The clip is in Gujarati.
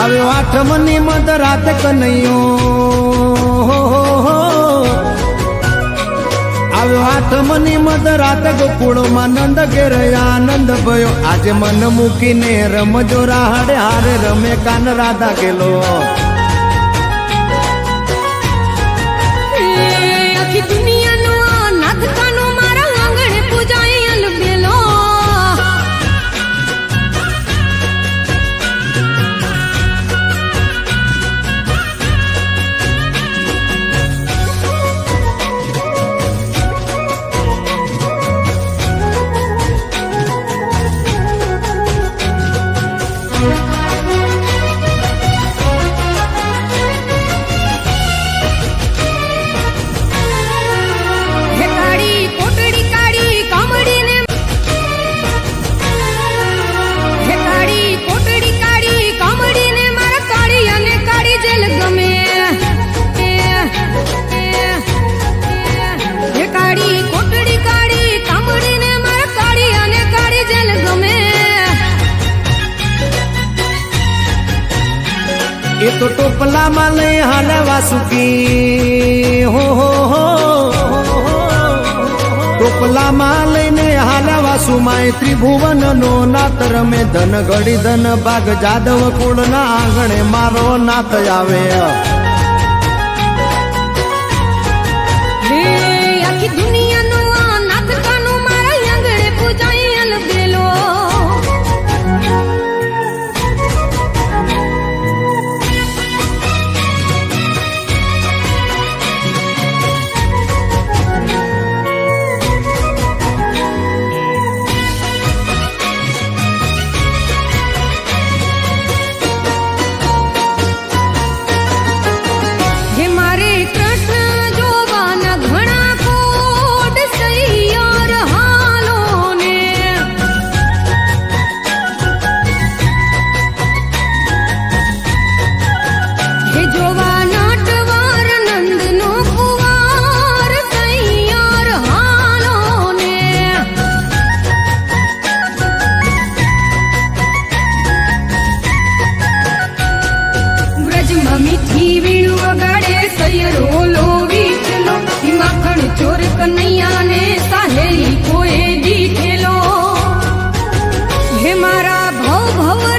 આવ્યો આઠમની મધરાત કનૈયો, આવ્યો આઠમની મધરાત ગોકુળમાં નંદ ઘેર આનંદ ભયો. આજે મન મૂકીને રમજો રાહડે હારે રમે કાન રાધા ગેલો. આખી દુનિયાનો નાથ કાનો મારા આંગણે પૂજાય અલબેલો. એ તો ટોપલામાં લઈ હાલે વાસુકી, હો ટોપલામાં લઈને હાલે વાસુમાય. ત્રિભુવન નો નાથ રમે ધન ઘડી ધન ભાગ જાદવ કુળ ના આંગણે મારો નાથ આવે. આખી દુનિયાનો નાથ કાનો મારા આંગણે પૂજાય અલબેલો. મીઠી વીણું વગાડે સૈયરો લોવી ચલો. માખણ ચોર કનૈયા ને સાહેલી કોઈ દીઠેલો. હે મારા ભવ ભવ